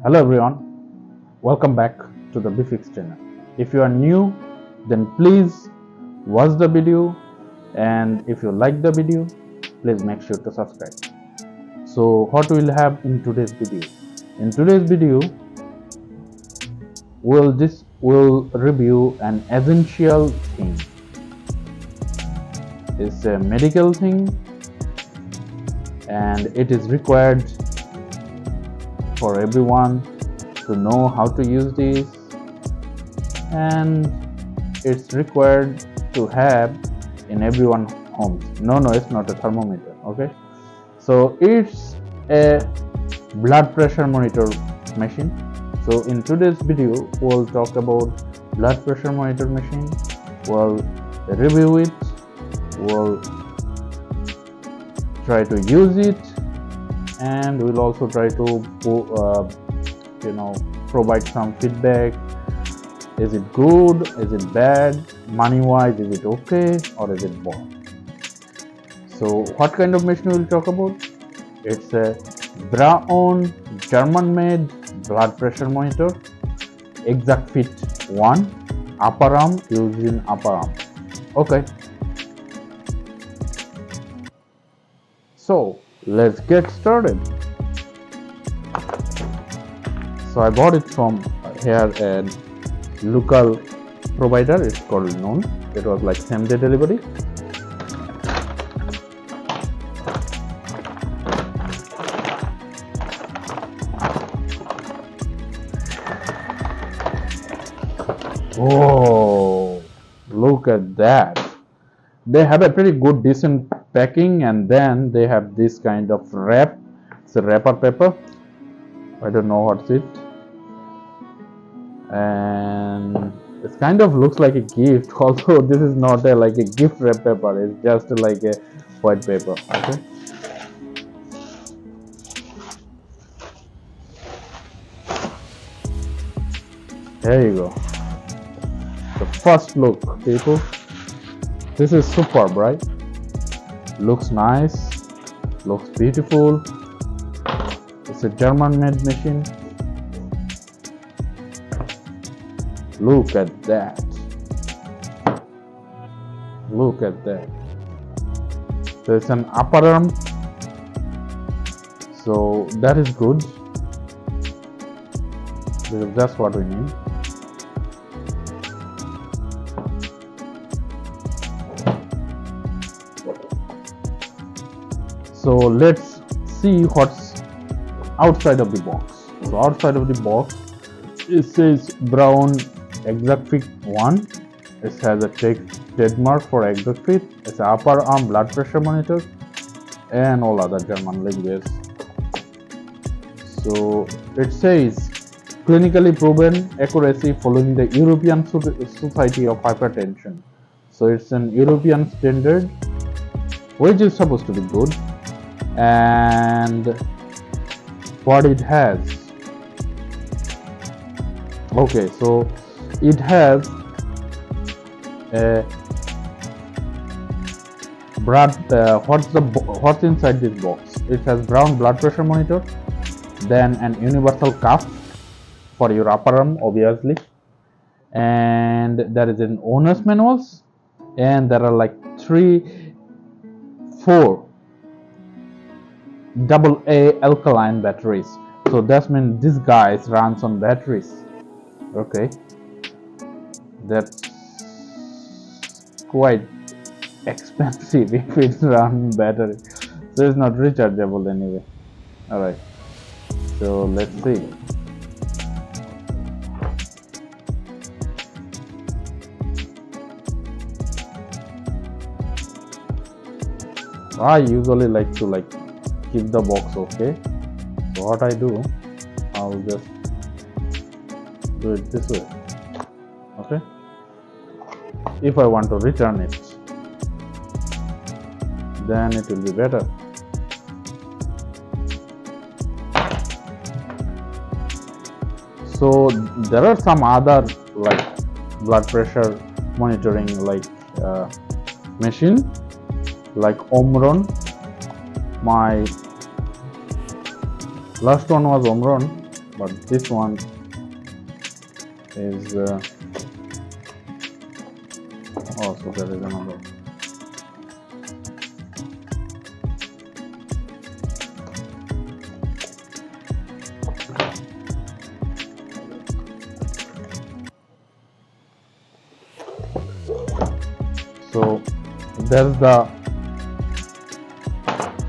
Hello everyone, welcome back to the BFix channel. If you are new, then please watch the video, and if you like the video, please make sure to subscribe. So what we'll have in today's video? In today's video, we'll review an essential thing. It's a medical thing and it is required for everyone to know how to use this, and it's required to have in everyone's homes. No, it's not a thermometer. Okay, so it's a blood pressure monitor machine. So in today's video we'll talk about blood pressure monitor machine. We'll review it, we'll try to use it, and we'll also try to provide some feedback. Is it good? Is it bad? Money wise, is it okay or is it bad? So what kind of machine we'll talk about? It's a Braun German made blood pressure monitor, ExactFit 1, upper arm, used in upper arm. Okay, so let's get started. So I bought it from here a local provider. It's called Known. It was like same-day delivery. Oh, look at that. They have a pretty good decent packing, and then they have this kind of wrap. It's a wrapper paper. I don't know what's it, and it kind of looks like a gift. Although this is not like a gift wrap paper, it's just like a white paper. Okay, there you go. The first look, people. This is superb, right? Looks nice, looks beautiful. It's a German made machine. Look at that. Look at that. So it's an upper arm. So that is good, because that's what we need. So let's see what's outside of the box. So outside of the box, it says Braun ExactFit 1. It has a trademark for ExactFit. It's an upper arm blood pressure monitor and all other German languages. So it says clinically proven accuracy following the European Society of Hypertension. So it's an European standard, which is supposed to be good. And what it has, okay, so it has a what's inside this box. It has Braun blood pressure monitor, then an universal cuff for your upper arm, obviously, and there is an owner's manuals, and there are like 4 AA alkaline batteries. So that means this guy runs on batteries. Okay, that's quite expensive if it's run battery. So it's not rechargeable anyway. All right, so let's see. I usually like to keep the box. Okay, so what I do, I'll just do it this way. Okay, if I want to return it, then it will be better. So there are some other blood pressure monitoring machine like Omron. My last one was Omron, but this one is oh, so there is another. So there's the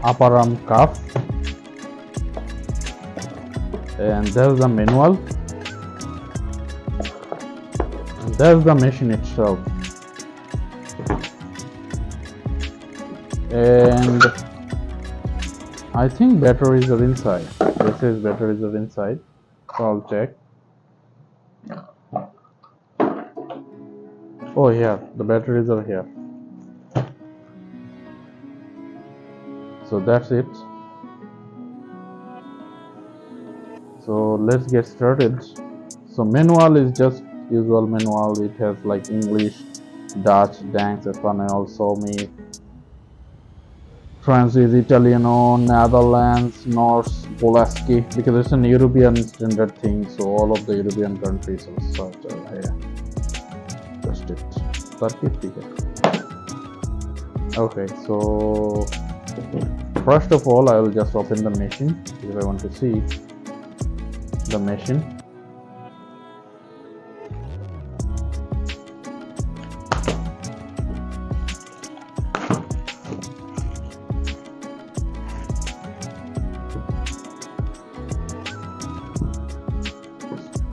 upper arm cuff, and there's the manual, and there's the machine itself. And I think batteries are inside. This is batteries are inside, so I'll check. Oh yeah, the batteries are here. So that's it. So let's get started. So manual is just usual manual. It has like English, Dutch, Dansk, Espanol, Somi, French is Italiano, Netherlands, Norse, Polaski, because it's an European standard thing. So all of the European countries are such here. Just it. Okay, so first of all, I will just open the machine because I want to see the machine.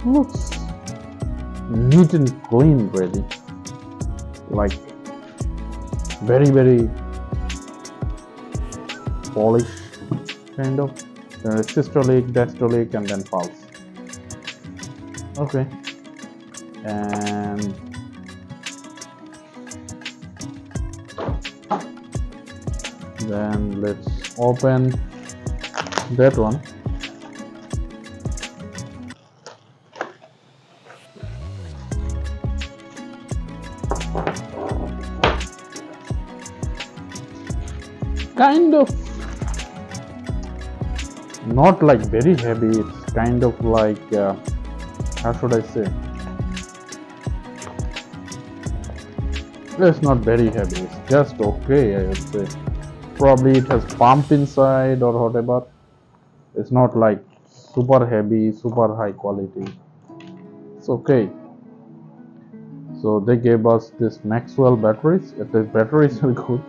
Looks neat and clean, really. Like very polished kind of. Systolic, diastolic, and then pulse. Okay, and then let's open that one. Kind of not like very heavy, it's kind of like how should I say, it's not very heavy, it's just okay, I would say. Probably it has pump inside or whatever. It's not like super heavy, super high quality, it's okay. So they gave us this Maxwell batteries. If the batteries are good,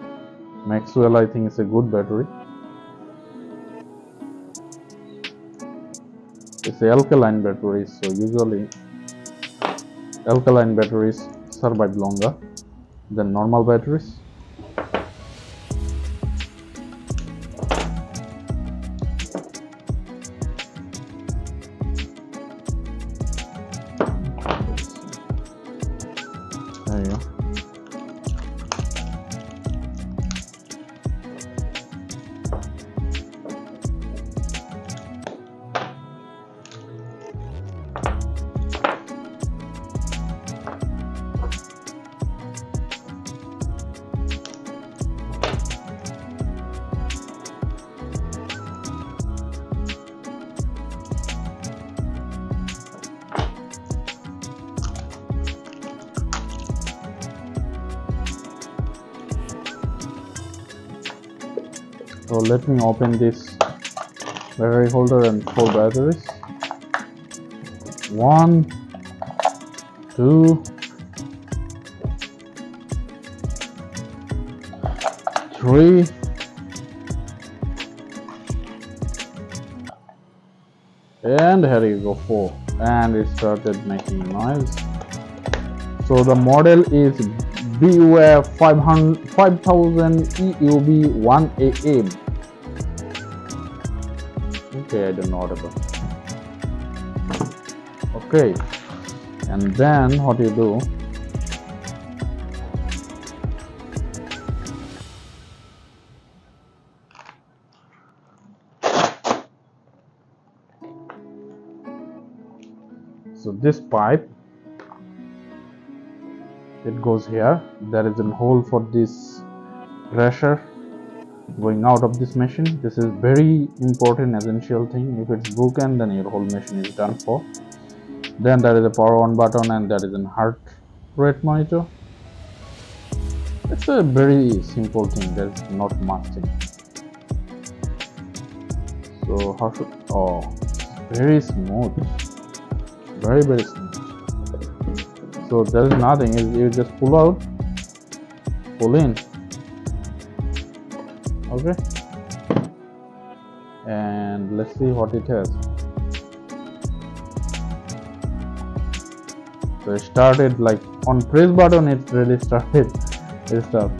Maxwell I think is a good battery. It's alkaline batteries, so usually alkaline batteries survive longer than normal batteries. There you go. So let me open this battery holder and 4 batteries. 1, 2, 3, and here you go, 4, and it started making noise. So the model is BUF 5000 EUB 1AM. Okay, I don't know what about. Okay, and then what you do, so this pipe, it goes here. There is a hole for this pressure, going out of this machine. This is very important essential thing. If it's broken, then your whole machine is done for. Then there is a power on button, and there is a heart rate monitor. It's a very simple thing. There's not much thing. So how should, oh, very smooth, very smooth. So there is nothing. You just pull out, pull in. Okay, and let's see what it has. So it started like on press button. It really started. It stuff.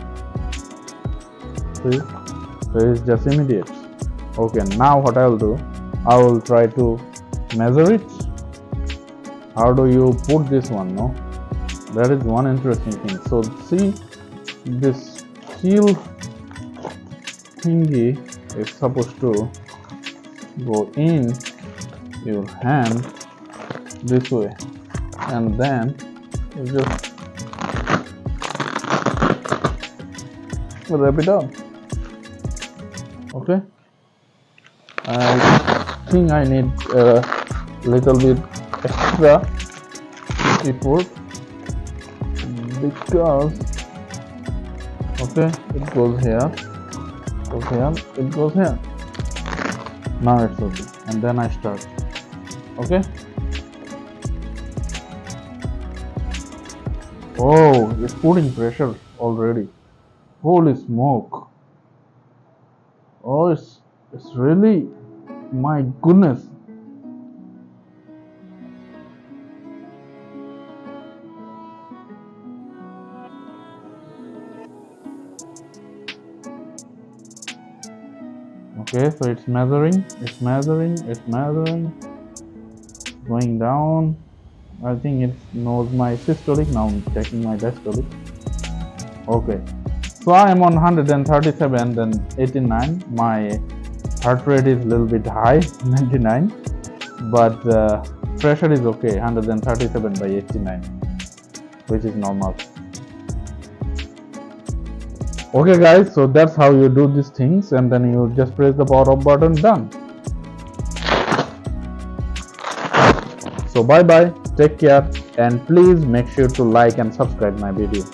See, so it's just immediate. Okay, now what I will do, I will try to measure it. How do you put this one? No, that is one interesting thing. So see, this heel thingy is supposed to go in your hand this way, and then you just wrap it up. Okay, I think I need a little bit extra effort because okay, it goes here, it goes here. Now it's okay, and then I start. Okay. Oh, it's putting pressure already. Holy smoke! Oh, it's really, my goodness. Okay, so it's measuring, going down. I think it knows my systolic. Now I'm checking my diastolic. Okay, so I am on 137, then 89. My heart rate is a little bit high, 99, but pressure is okay, 137 by 89, which is normal. Okay guys, so that's how you do these things, and then you just press the power off button, done. So bye bye, take care, and please make sure to like and subscribe my video.